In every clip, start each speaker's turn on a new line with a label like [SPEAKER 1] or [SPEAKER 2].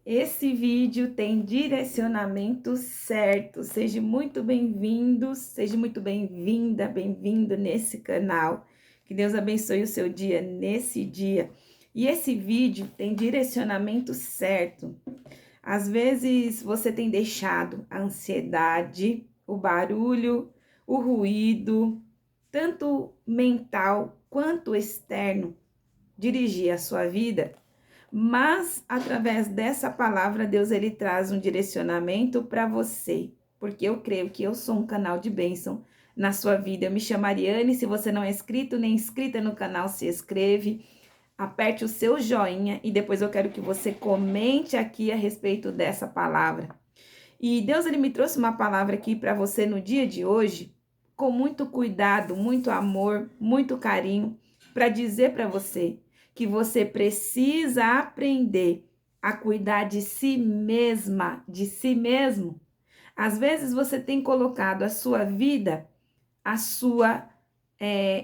[SPEAKER 1] Esse vídeo tem direcionamento certo. Seja muito bem-vindo, seja muito bem-vinda, bem-vindo nesse canal. Que Deus abençoe o seu dia nesse dia. E esse vídeo tem direcionamento certo. Às vezes você tem deixado a ansiedade, o barulho, o ruído, tanto mental quanto externo, dirigir a sua vida. Mas através dessa palavra, Deus ele traz um direcionamento para você, porque eu creio que eu sou um canal de bênção na sua vida. Eu me chamo Ariane, se você não é inscrito nem inscrita no canal, se inscreve, aperte o seu joinha e depois eu quero que você comente aqui a respeito dessa palavra. E Deus ele me trouxe uma palavra aqui para você no dia de hoje, com muito cuidado, muito amor, muito carinho, para dizer para você que você precisa aprender a cuidar de si mesma, de si mesmo. Às vezes você tem colocado a sua vida, a sua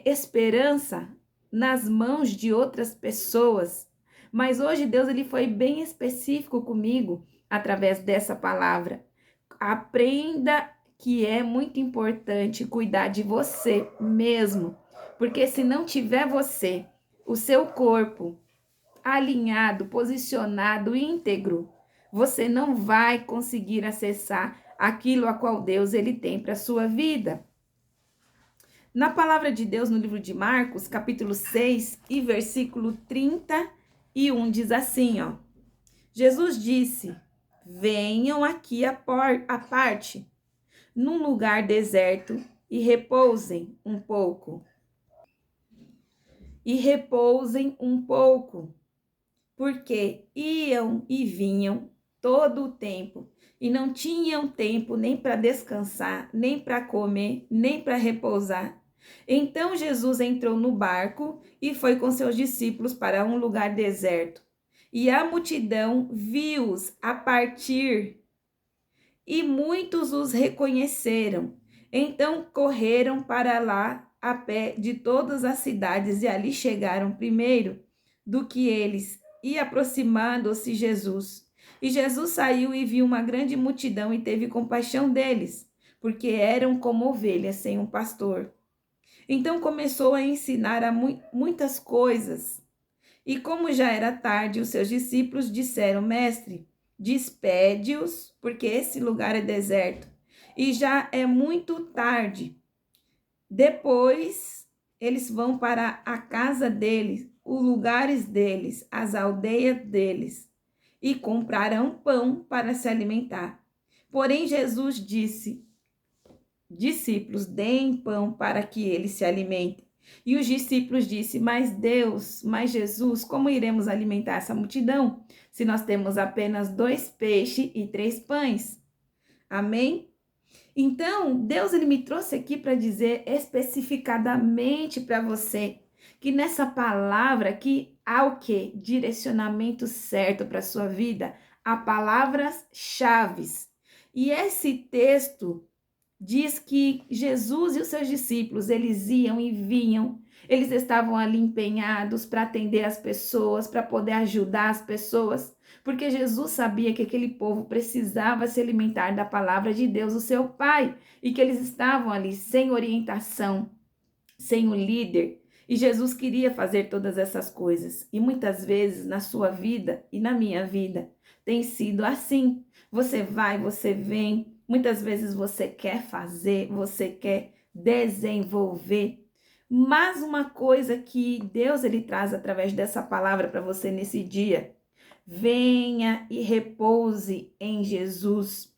[SPEAKER 1] esperança nas mãos de outras pessoas. Mas hoje Deus ele foi bem específico comigo através dessa palavra. Aprenda que é muito importante cuidar de você mesmo, porque se não tiver você, o seu corpo alinhado, posicionado, íntegro, você não vai conseguir acessar aquilo a qual Deus ele tem para sua vida. Na palavra de Deus, no livro de Marcos, capítulo 6 e versículo 31, diz assim, ó. Jesus disse: venham aqui à parte, num lugar deserto, e repousem um pouco. Porque iam e vinham todo o tempo, e não tinham tempo nem para descansar, nem para comer, nem para repousar. Então Jesus entrou no barco e foi com seus discípulos para um lugar deserto. E a multidão viu-os a partir, e muitos os reconheceram. Então correram para lá a pé de todas as cidades, e ali chegaram primeiro do que eles, e aproximando-se Jesus. E Jesus saiu e viu uma grande multidão e teve compaixão deles, porque eram como ovelhas sem um pastor. Então começou a ensinar muitas coisas. E como já era tarde, os seus discípulos disseram: Mestre, despede-os, porque esse lugar é deserto e já é muito tarde. Depois eles vão para a casa deles, os lugares deles, as aldeias deles, e comprarão pão para se alimentar. Porém, Jesus disse: discípulos, deem pão para que eles se alimentem. E os discípulos disseram: mas Jesus, como iremos alimentar essa multidão, se nós temos apenas 2 peixes e 3 pães? Amém? Então, Deus ele me trouxe aqui para dizer especificadamente para você que nessa palavra aqui há o quê? Direcionamento certo para a sua vida, há palavras-chave. E esse texto diz que Jesus e os seus discípulos, eles iam e vinham, eles estavam ali empenhados para atender as pessoas, para poder ajudar as pessoas, porque Jesus sabia que aquele povo precisava se alimentar da palavra de Deus, o seu Pai, e que eles estavam ali sem orientação, sem o líder. E Jesus queria fazer todas essas coisas. E muitas vezes na sua vida e na minha vida tem sido assim. Você vai, você vem. Muitas vezes você quer fazer, você quer desenvolver. Mas uma coisa que Deus ele traz através dessa palavra para você nesse dia: venha e repouse em Jesus.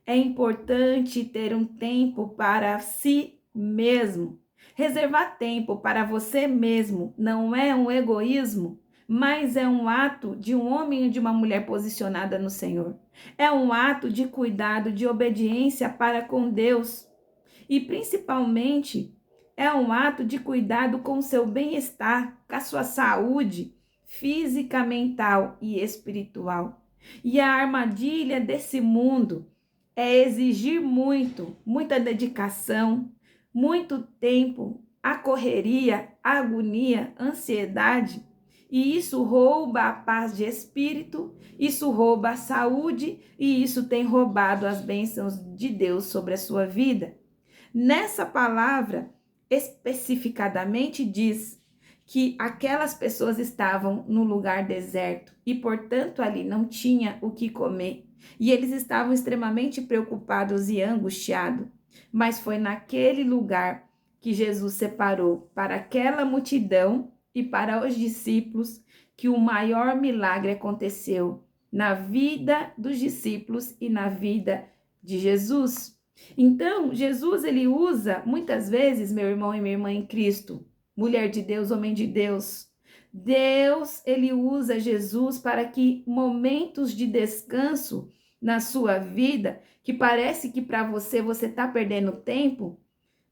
[SPEAKER 1] É importante ter um tempo para si mesmo. Reservar tempo para você mesmo não é um egoísmo, mas é um ato de um homem e de uma mulher posicionada no Senhor. É um ato de cuidado, de obediência para com Deus. E principalmente é um ato de cuidado com o seu bem-estar, com a sua saúde física, mental e espiritual. E a armadilha desse mundo é exigir muita dedicação, muito tempo, a correria, a agonia, ansiedade. E isso rouba a paz de espírito, isso rouba a saúde e isso tem roubado as bênçãos de Deus sobre a sua vida. Nessa palavra, especificadamente diz que aquelas pessoas estavam no lugar deserto e, portanto, ali não tinha o que comer. E eles estavam extremamente preocupados e angustiados. Mas foi naquele lugar que Jesus separou para aquela multidão e para os discípulos que o maior milagre aconteceu na vida dos discípulos e na vida de Jesus. Então, Jesus, ele usa muitas vezes, meu irmão e minha irmã em Cristo, mulher de Deus, homem de Deus, Deus, ele usa Jesus para que momentos de descanso na sua vida, que parece que para você está perdendo tempo,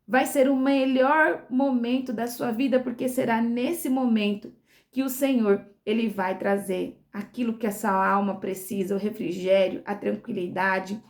[SPEAKER 1] vai ser o melhor momento da sua vida, porque será nesse momento que o Senhor, ele vai trazer aquilo que essa alma precisa, o refrigério, a tranquilidade.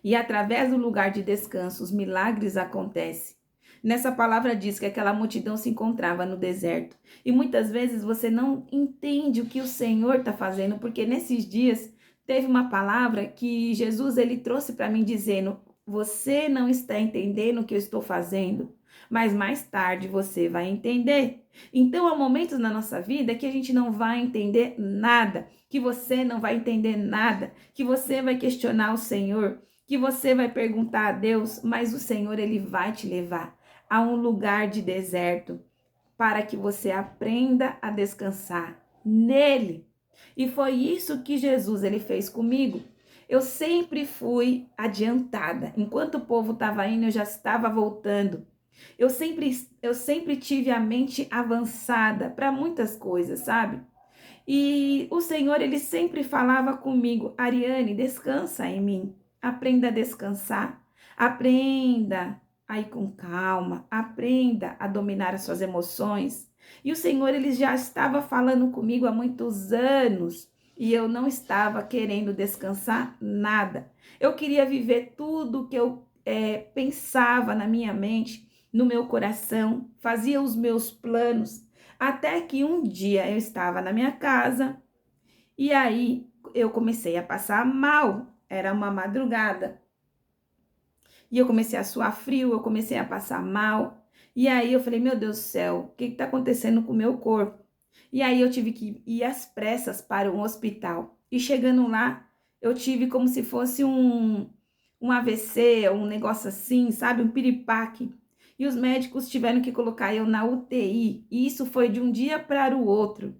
[SPEAKER 1] E através do lugar de descanso, os milagres acontecem. Nessa palavra diz que aquela multidão se encontrava no deserto. E muitas vezes você não entende o que o Senhor está fazendo, porque nesses dias teve uma palavra que Jesus ele trouxe para mim dizendo: você não está entendendo o que eu estou fazendo, mas mais tarde você vai entender. Então há momentos na nossa vida que a gente não vai entender nada, que você não vai entender nada, que você vai questionar o Senhor, que você vai perguntar a Deus, mas o Senhor ele vai te levar a um lugar de deserto para que você aprenda a descansar nele. E foi isso que Jesus ele fez comigo. Eu sempre fui adiantada. Enquanto o povo estava indo, eu já estava voltando. Eu sempre tive a mente avançada para muitas coisas, sabe? E o Senhor, ele sempre falava comigo: Ariane, descansa em mim. Aprenda a descansar. Aprenda a ir com calma. Aprenda a dominar as suas emoções. E o Senhor, ele já estava falando comigo há muitos anos. E eu não estava querendo descansar nada. Eu queria viver tudo que eu pensava na minha mente, no meu coração, fazia os meus planos. Até que um dia eu estava na minha casa e aí eu comecei a passar mal. Era uma madrugada. E eu comecei a suar frio, eu comecei a passar mal. E aí eu falei, meu Deus do céu, o que está acontecendo com o meu corpo? E aí eu tive que ir às pressas para um hospital. E chegando lá, eu tive como se fosse um AVC, um negócio assim, sabe? Um piripaque. E os médicos tiveram que colocar eu na UTI. E isso foi de um dia para o outro.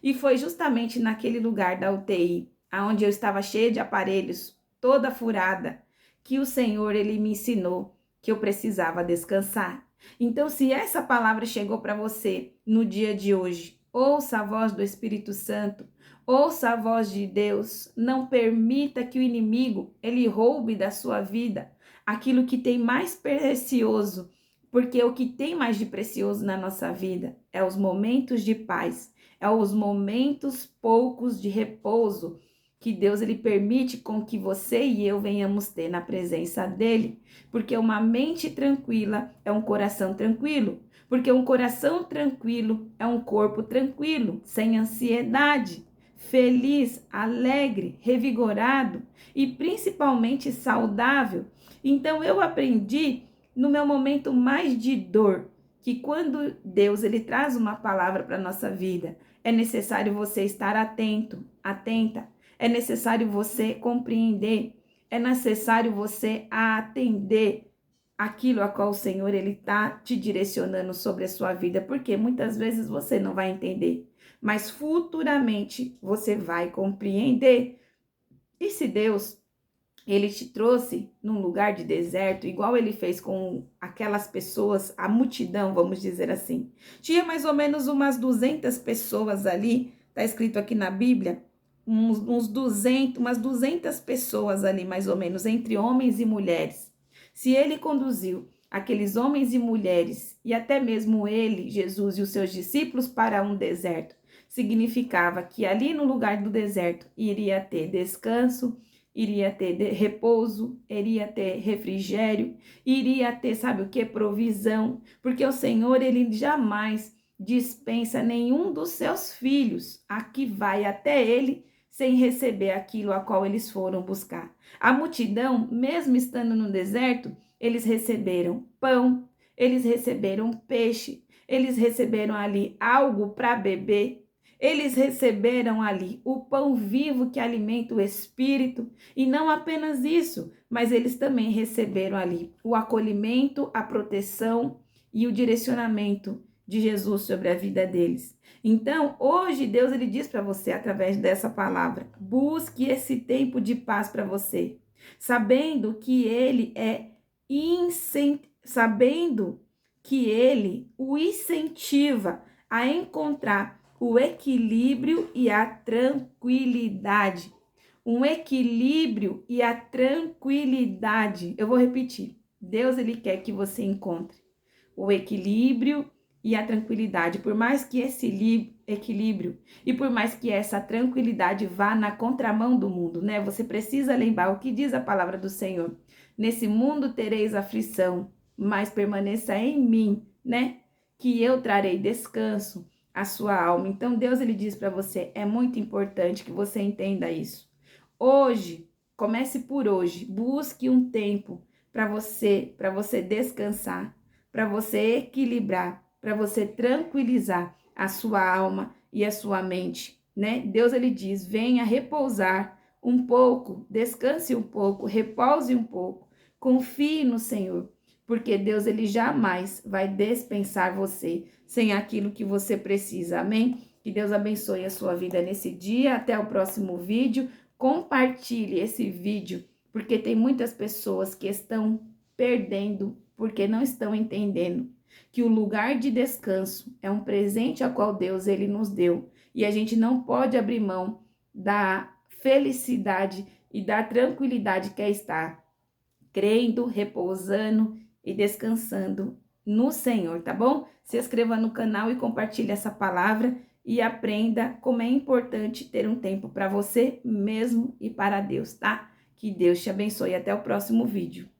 [SPEAKER 1] E foi justamente naquele lugar da UTI, onde eu estava cheia de aparelhos, toda furada, que o Senhor ele me ensinou que eu precisava descansar. Então, se essa palavra chegou para você no dia de hoje, ouça a voz do Espírito Santo, ouça a voz de Deus. Não permita que o inimigo ele roube da sua vida aquilo que tem mais precioso, porque o que tem mais de precioso na nossa vida é os momentos de paz, é os momentos poucos de repouso que Deus ele permite com que você e eu venhamos ter na presença dele, porque uma mente tranquila é um coração tranquilo, porque um coração tranquilo é um corpo tranquilo, sem ansiedade, feliz, alegre, revigorado e principalmente saudável. Então eu aprendi no meu momento mais de dor que quando Deus ele traz uma palavra para nossa vida, é necessário você estar atento, atenta. É necessário você compreender, é necessário você atender aquilo a qual o Senhor ele está te direcionando sobre a sua vida, porque muitas vezes você não vai entender, mas futuramente você vai compreender. E se Deus ele te trouxe num lugar de deserto, igual ele fez com aquelas pessoas, a multidão, vamos dizer assim. Tinha mais ou menos umas 200 pessoas ali, está escrito aqui na Bíblia, umas 200 pessoas ali, mais ou menos, entre homens e mulheres. Se ele conduziu aqueles homens e mulheres, e até mesmo ele, Jesus e os seus discípulos, para um deserto, significava que ali no lugar do deserto iria ter descanso, iria ter repouso, iria ter refrigério, iria ter, sabe o que? Provisão, porque o Senhor, ele jamais dispensa nenhum dos seus filhos a que vai até ele sem receber aquilo a qual eles foram buscar. A multidão, mesmo estando no deserto, eles receberam pão, eles receberam peixe, eles receberam ali algo para beber, eles receberam ali o pão vivo que alimenta o espírito, e não apenas isso, mas eles também receberam ali o acolhimento, a proteção e o direcionamento de Jesus sobre a vida deles. Então, hoje Deus ele diz para você através dessa palavra: busque esse tempo de paz para você, sabendo que ele o incentiva a encontrar o equilíbrio e a tranquilidade. Um equilíbrio e a tranquilidade. Eu vou repetir. Deus ele quer que você encontre o equilíbrio e a tranquilidade. Por mais que esse equilíbrio e por mais que essa tranquilidade vá na contramão do mundo, né? Você precisa lembrar o que diz a palavra do Senhor. Nesse mundo tereis aflição, mas permaneça em mim, né? Que eu trarei descanso à sua alma. Então Deus ele diz para você, é muito importante que você entenda isso. Hoje, comece por hoje, busque um tempo para você descansar, para você equilibrar, para você tranquilizar a sua alma e a sua mente, né? Deus ele diz: venha repousar um pouco, descanse um pouco, repouse um pouco, confie no Senhor, porque Deus ele jamais vai dispensar você sem aquilo que você precisa. Amém? Que Deus abençoe a sua vida nesse dia. Até o próximo vídeo. Compartilhe esse vídeo, porque tem muitas pessoas que estão perdendo porque não estão entendendo que o lugar de descanso é um presente a qual Deus ele nos deu, e a gente não pode abrir mão da felicidade e da tranquilidade que é estar crendo, repousando e descansando no Senhor, tá bom? Se inscreva no canal e compartilhe essa palavra e aprenda como é importante ter um tempo para você mesmo e para Deus, tá? Que Deus te abençoe. Até o próximo vídeo.